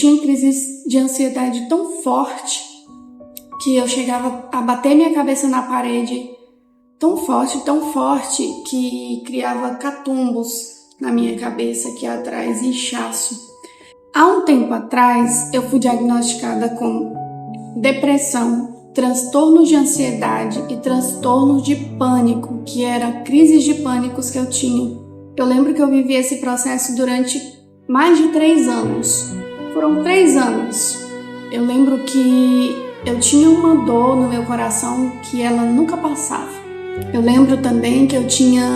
tinha crises de ansiedade tão forte que eu chegava a bater minha cabeça na parede tão forte que criava catumbos na minha cabeça aqui atrás, inchaço. Há um tempo atrás eu fui diagnosticada com depressão, transtornos de ansiedade e transtornos de pânico, que eram crises de pânicos que eu tinha. Eu lembro que eu vivi esse processo durante mais de 3 anos. Foram 3 anos. Eu lembro que eu tinha uma dor no meu coração que ela nunca passava. Eu lembro também que eu tinha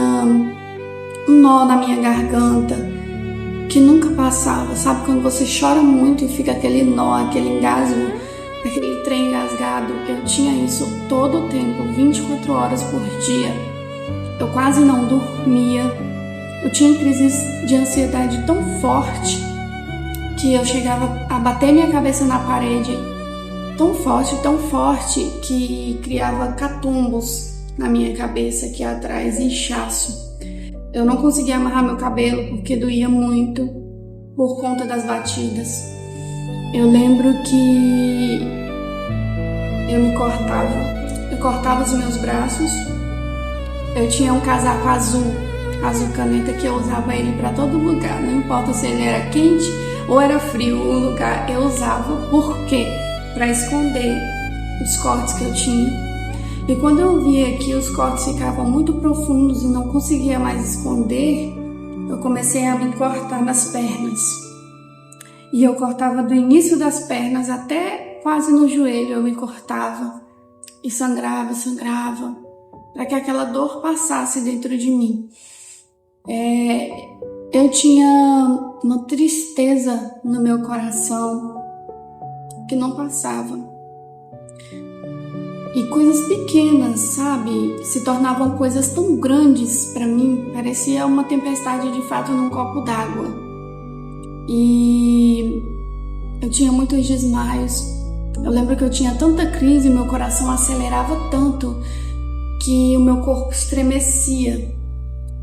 um nó na minha garganta que nunca passava. Sabe quando você chora muito e fica aquele nó, aquele engasgo, aquele trem engasgado? Eu tinha isso todo o tempo, 24 horas por dia. Eu quase não dormia. Eu tinha crises de ansiedade tão forte que eu chegava a bater minha cabeça na parede tão forte que criava catumbos na minha cabeça aqui atrás, inchaço. Eu não conseguia amarrar meu cabelo porque doía muito por conta das batidas. Eu lembro que eu me cortava. Eu cortava os meus braços. Eu tinha um casaco azul caneta, que eu usava ele para todo lugar. Não importa se ele era quente ou era frio, o lugar eu usava. Por quê? Para esconder os cortes que eu tinha. E quando eu via que os cortes ficavam muito profundos e não conseguia mais esconder, eu comecei a me cortar nas pernas. E eu cortava do início das pernas até quase no joelho, eu me cortava. E sangrava, para que aquela dor passasse dentro de mim. Eu tinha uma tristeza no meu coração que não passava. E coisas pequenas, sabe, se tornavam coisas tão grandes para mim. Parecia uma tempestade de fato num copo d'água. E eu tinha muitos desmaios. Eu lembro que eu tinha tanta crise, meu coração acelerava tanto que o meu corpo estremecia.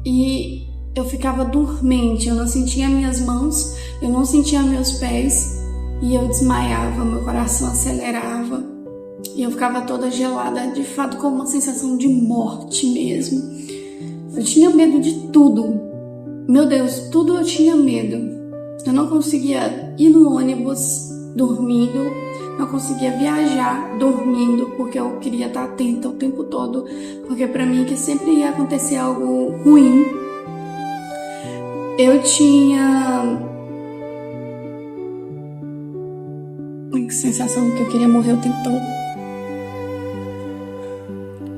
E eu ficava dormente, eu não sentia minhas mãos, eu não sentia meus pés. E eu desmaiava, meu coração acelerava. E eu ficava toda gelada, de fato com uma sensação de morte mesmo. Eu tinha medo de tudo. Meu Deus, tudo eu tinha medo. Eu não conseguia ir no ônibus dormindo, não conseguia viajar dormindo, porque eu queria estar atenta o tempo todo, porque para mim que sempre ia acontecer algo ruim. Eu tinha uma sensação que eu queria morrer o tempo todo.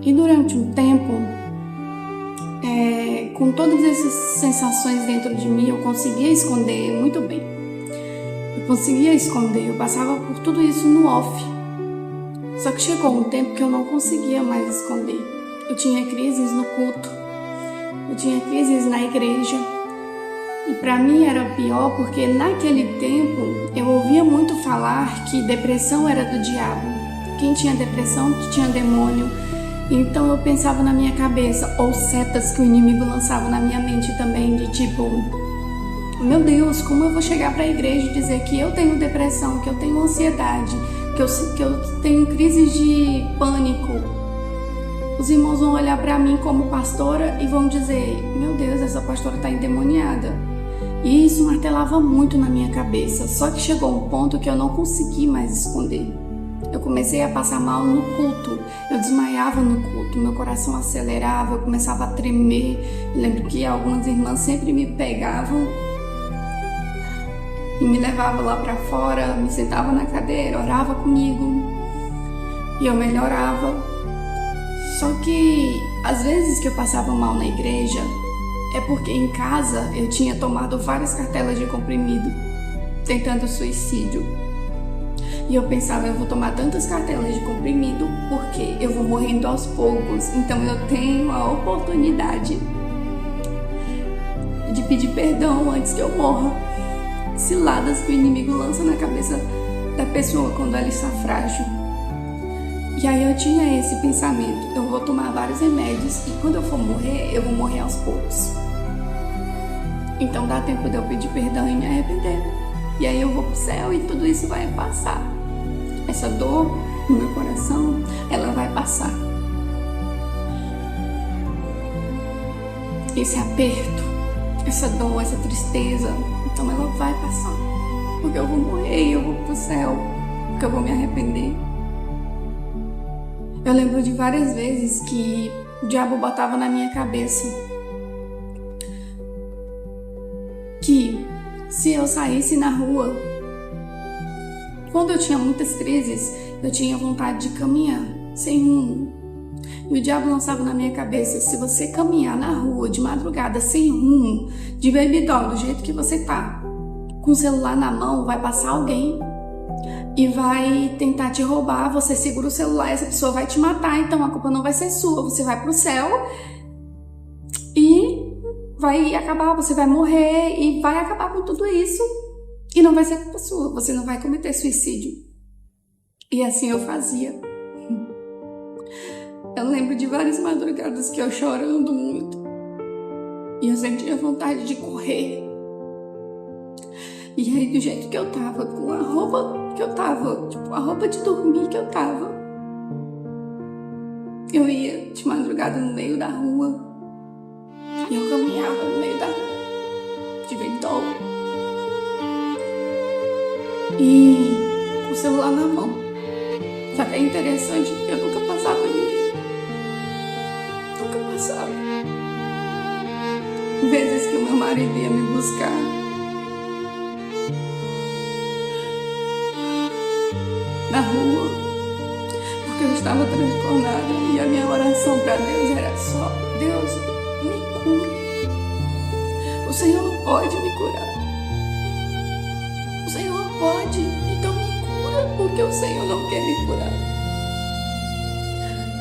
E durante um tempo, com todas essas sensações dentro de mim, eu conseguia esconder muito bem. Eu conseguia esconder, eu passava por tudo isso no off. Só que chegou um tempo que eu não conseguia mais esconder. Eu tinha crises no culto, eu tinha crises na igreja. E para mim era pior porque naquele tempo eu ouvia muito falar que depressão era do diabo. Quem tinha depressão tinha demônio. Então eu pensava na minha cabeça, ou setas que o inimigo lançava na minha mente também, de tipo, meu Deus, como eu vou chegar para a igreja e dizer que eu tenho depressão, que eu tenho ansiedade, que eu tenho crises de pânico? Os irmãos vão olhar para mim como pastora e vão dizer, meu Deus, essa pastora está endemoniada. E isso martelava muito na minha cabeça, só que chegou um ponto que eu não consegui mais esconder. Eu comecei a passar mal no culto, eu desmaiava no culto, meu coração acelerava, eu começava a tremer. Eu lembro que algumas irmãs sempre me pegavam e me levavam lá para fora, me sentavam na cadeira, orava comigo e eu melhorava. Só que às vezes que eu passava mal na igreja, é porque em casa eu tinha tomado várias cartelas de comprimido, tentando suicídio. E eu pensava, eu vou tomar tantas cartelas de comprimido porque eu vou morrendo aos poucos. Então eu tenho a oportunidade de pedir perdão antes que eu morra. Ciladas que o inimigo lança na cabeça da pessoa quando ela está frágil. E aí eu tinha esse pensamento, eu vou tomar vários remédios e quando eu for morrer, eu vou morrer aos poucos. Então dá tempo de eu pedir perdão e me arrepender. E aí eu vou pro céu e tudo isso vai passar. Essa dor no meu coração, ela vai passar. Esse aperto, essa dor, essa tristeza, então ela vai passar. Porque eu vou morrer e eu vou pro céu. Porque eu vou me arrepender. Eu lembro de várias vezes que o diabo botava na minha cabeça que se eu saísse na rua, quando eu tinha muitas crises, eu tinha vontade de caminhar sem rumo. E o diabo lançava na minha cabeça: se você caminhar na rua de madrugada sem rumo, de baby doll, do jeito que você tá, com o celular na mão, vai passar alguém e vai tentar te roubar. Você segura o celular, essa pessoa vai te matar, então a culpa não vai ser sua. Você vai pro céu e vai acabar, você vai morrer e vai acabar com tudo isso. E não vai ser culpa sua, você não vai cometer suicídio. E assim eu fazia. Eu lembro de várias madrugadas que eu chorando muito. E eu sentia vontade de correr. E aí, do jeito que eu tava, com a roupa que eu tava, tipo, a roupa de dormir que eu tava, eu ia de madrugada no meio da rua. E eu caminhava no meio da rua, de ventol. E com o celular na mão. Só que é interessante que eu nunca passava ninguém. Nunca passava. Vezes que o meu marido ia me buscar, na rua, porque eu estava transtornada e a minha oração para Deus era só: Deus, me cura. O Senhor não pode me curar. O Senhor não pode, então me cura, porque o Senhor não quer me curar.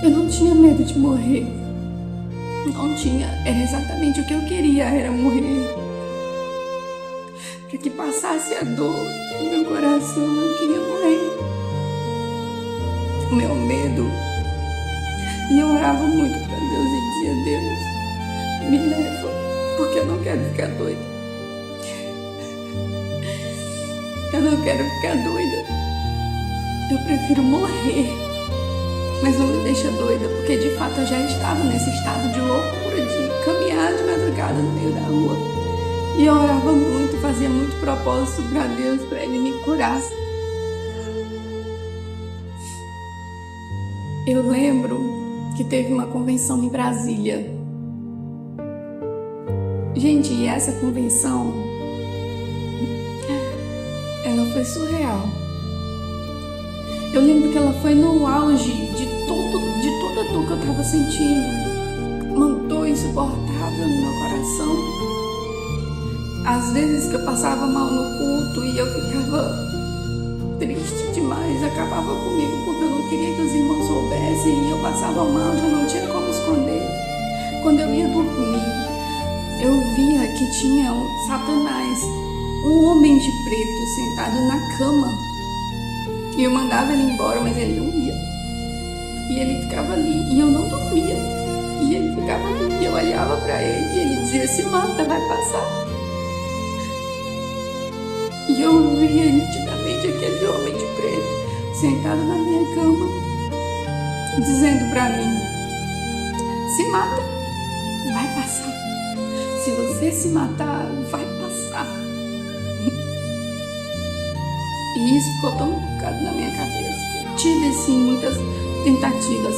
Eu não tinha medo de morrer. Não tinha, era exatamente o que eu queria, era morrer. Para que passasse a dor no meu coração, eu queria morrer. O meu medo. E eu orava muito para Deus e dizia: Deus, me leva, porque eu não quero ficar doida. Eu não quero ficar doida. Eu prefiro morrer. Mas não me deixa doida, porque de fato eu já estava nesse estado de loucura, de caminhar de madrugada no meio da rua. E eu orava muito, fazia muito propósito para Deus, para Ele me curar. Eu lembro que teve uma convenção em Brasília. Gente, e essa convenção, ela foi surreal. Eu lembro que ela foi no auge de toda a dor que eu estava sentindo. Uma dor insuportável no meu coração. Às vezes que eu passava mal no culto e eu ficava triste demais, acabava comigo porque eu não queria que os irmãos soubessem e eu passava mal, já não tinha como esconder. Quando eu ia dormir, eu via que tinha um Satanás, um homem de preto sentado na cama. E eu mandava ele embora, mas ele não ia. E ele ficava ali, e eu não dormia. E ele ficava ali, e eu olhava pra ele, e ele dizia: se mata, vai passar. E eu via nitidamente aquele homem de preto sentado na minha cama, dizendo pra mim: se mata, vai passar. Se você se matar, vai passar. E isso ficou tão focado na minha cabeça que eu tive, assim, muitas tentativas.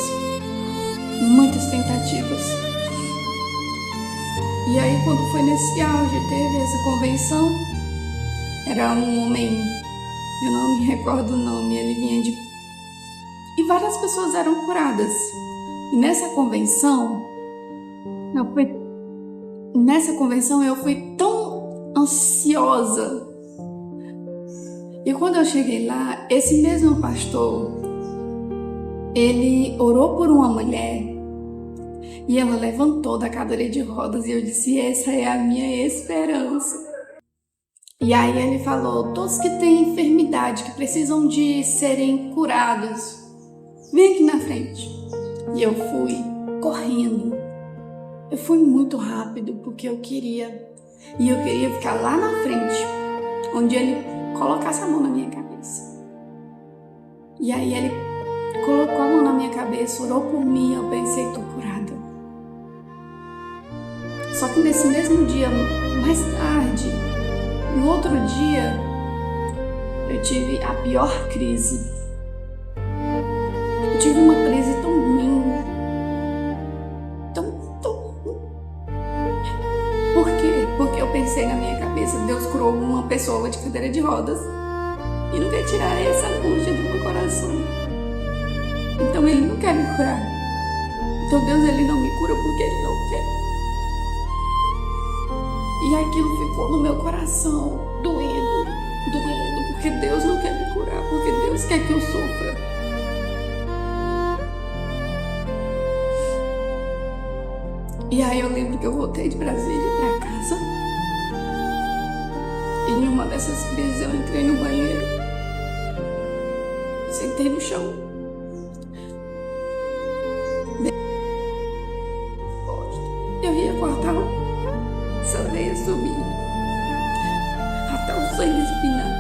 E aí, quando foi nesse auge, teve essa convenção, era um homem, eu não me recordo o nome, ele vinha de... E várias pessoas eram curadas. E nessa convenção, eu fui tão ansiosa. E quando eu cheguei lá, esse mesmo pastor, ele orou por uma mulher e ela levantou da cadeira de rodas e eu disse: essa é a minha esperança. E aí ele falou: todos que têm enfermidade, que precisam de serem curados, vem aqui na frente. E eu fui correndo. Eu fui muito rápido porque eu queria. E eu queria ficar lá na frente, onde ele colocasse a mão na minha cabeça. E aí ele colocou a mão na minha cabeça, orou por mim, eu pensei, tô curada. Só que nesse mesmo dia, mais tarde, no outro dia, eu tive a pior crise. Eu tive uma crise tão ruim. Tão ruim. Por quê? Porque eu pensei na minha cabeça, Deus curou uma pessoa de cadeira de rodas e não quer tirar essa angústia do meu coração. Então Ele não quer me curar. Então Deus, Ele não me cura porque Ele não quer. E aquilo ficou no meu coração, doendo, porque Deus não quer me curar, porque Deus quer que eu sofra. E aí eu lembro que eu voltei de Brasília pra casa. E em uma dessas crises eu entrei no banheiro. Sentei no chão. Eu ia cortar essa veia subir até o sangue espinar.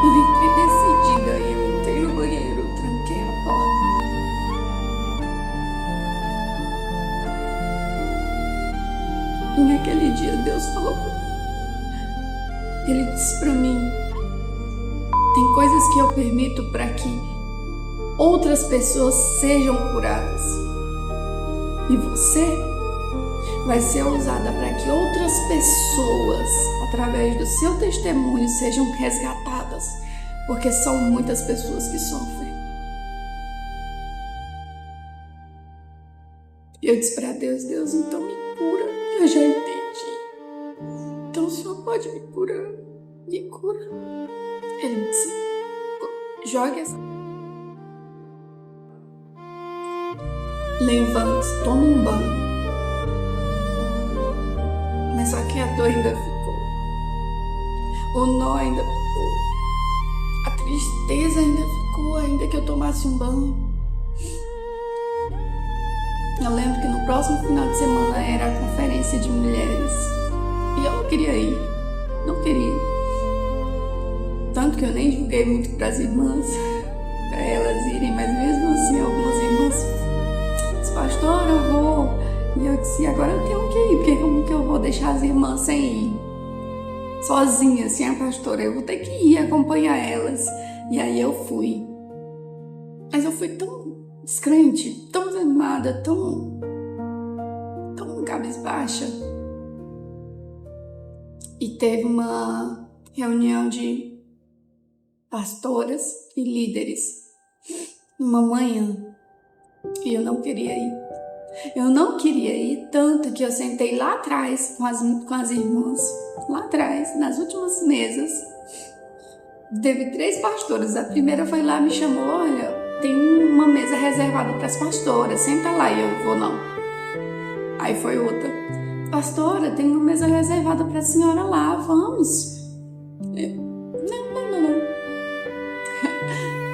Eu entrei decidida e eu entrei no banheiro, tranquei a porta. E naquele dia Deus falou comigo. Ele disse pra mim: tem coisas que eu permito para que outras pessoas sejam curadas. E você vai ser usada para que outras pessoas, através do seu testemunho, sejam resgatadas. Porque são muitas pessoas que sofrem. E eu disse para Deus: Deus, então me cura. Eu já entendi. Então o Senhor pode me curar. Me cura. Ele disse: jogue essa. Levante, toma um banho. Mas só que a dor ainda ficou. O nó ainda ficou. A tristeza ainda ficou, ainda que eu tomasse um banho. Eu lembro que no próximo final de semana era a conferência de mulheres. E eu não queria ir. Não queria. Tanto que eu nem divulguei muito para as irmãs, para elas irem, mas mesmo assim algumas irmãs disse: pastora, eu vou. E eu disse: agora eu tenho que ir, porque como que eu vou deixar as irmãs sem ir? Sozinha, sem a pastora, eu vou ter que ir acompanhar elas. E aí eu fui. Mas eu fui tão descrente, tão desanimada, tão cabisbaixa. E teve uma reunião de pastoras e líderes numa manhã e eu não queria ir. Eu não queria ir, tanto que eu sentei lá atrás com as irmãs, lá atrás, nas últimas mesas. Teve 3 pastoras. A primeira foi lá, me chamou: olha, tem uma mesa reservada para as pastoras, senta lá. E eu: vou não. Aí foi outra: pastora, tem uma mesa reservada para a senhora lá, vamos. Não.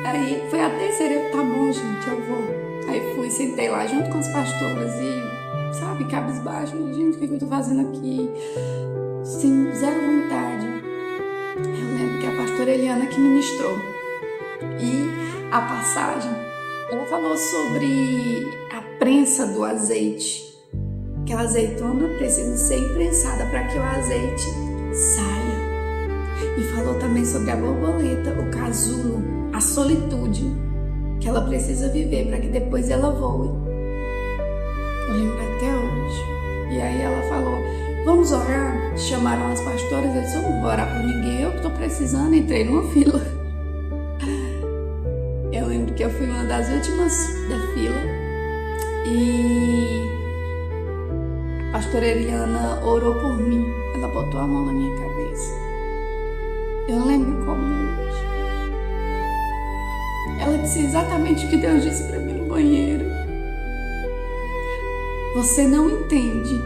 Aí foi a terceira: eu: tá bom, gente, eu vou. Aí fui, sentei lá junto com as pastoras e, sabe, cabisbaixo: gente, o que eu tô fazendo aqui? Sem zero vontade. Eu lembro que a pastora Eliana que ministrou. E a passagem, ela falou sobre a prensa do azeite. Que a azeitona precisa ser imprensada para que o azeite saia. E falou também sobre a borboleta, o casulo, a solitude que ela precisa viver para que depois ela voe. Eu lembro até hoje. E aí ela falou: vamos orar? Chamaram as pastoras. Eu disse: eu não vou orar por ninguém, eu que estou precisando. Entrei numa fila. Eu lembro que eu fui uma das últimas da fila e a pastora Eliana orou por mim. Ela botou a mão na minha cabeça. Eu lembro como hoje. Ela disse exatamente o que Deus disse para mim no banheiro: você não entende,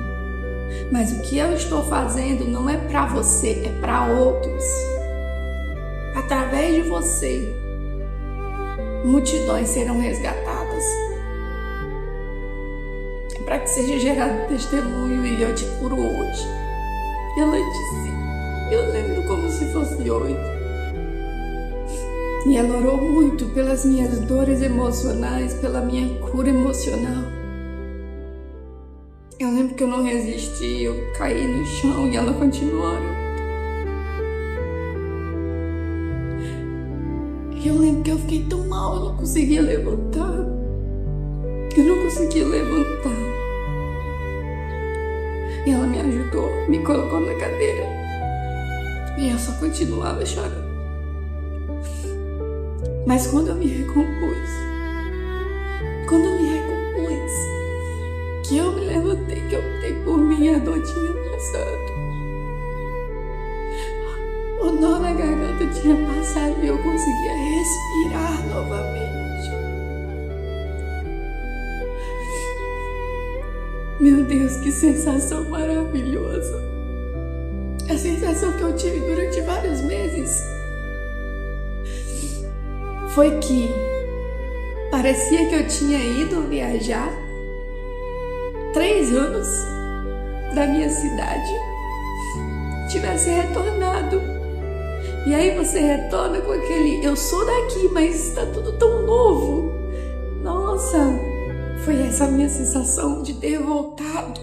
mas o que eu estou fazendo não é para você, é para outros. Através de você, multidões serão resgatadas. É para que seja gerado testemunho e eu te curo hoje. Ela disse, eu lembro como fosse hoje. E ela orou muito pelas minhas dores emocionais, pela minha cura emocional. Eu lembro que eu não resisti, eu caí no chão e ela continuou orando. E eu lembro que eu fiquei tão mal, eu não conseguia levantar. Eu não conseguia levantar. E ela me ajudou, me colocou na cadeira. E eu só continuava chorando. Mas quando eu me recompus, que eu me levantei, que eu optei por mim, a dor tinha passado. O nó na garganta tinha passado e eu conseguia respirar novamente. Meu Deus, que sensação maravilhosa! A sensação que eu tive durante vários meses foi que parecia que eu tinha ido viajar 3 anos da minha cidade, tivesse retornado. E aí você retorna com aquele, eu sou daqui, mas está tudo tão novo. Nossa, foi essa a minha sensação de ter voltado.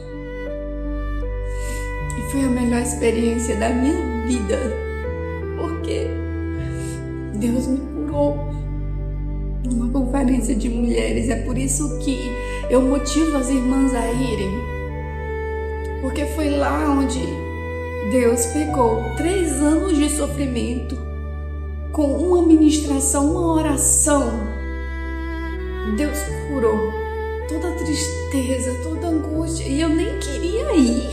E foi a melhor experiência da minha vida, porque Deus me curou numa conferência de mulheres. É por isso que eu motivo as irmãs a irem, porque foi lá onde Deus pegou 3 anos de sofrimento com uma ministração, uma oração. Deus curou toda a tristeza, toda a angústia, e eu nem queria ir.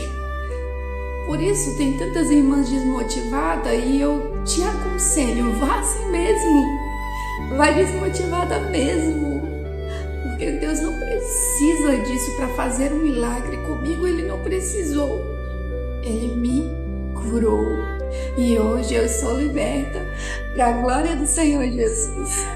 Por isso tem tantas irmãs desmotivadas, e eu te aconselho, vá assim mesmo, vai desmotivada mesmo, porque Deus não precisa disso para fazer um milagre. Comigo Ele não precisou, Ele me curou, e hoje eu sou liberta para a glória do Senhor Jesus.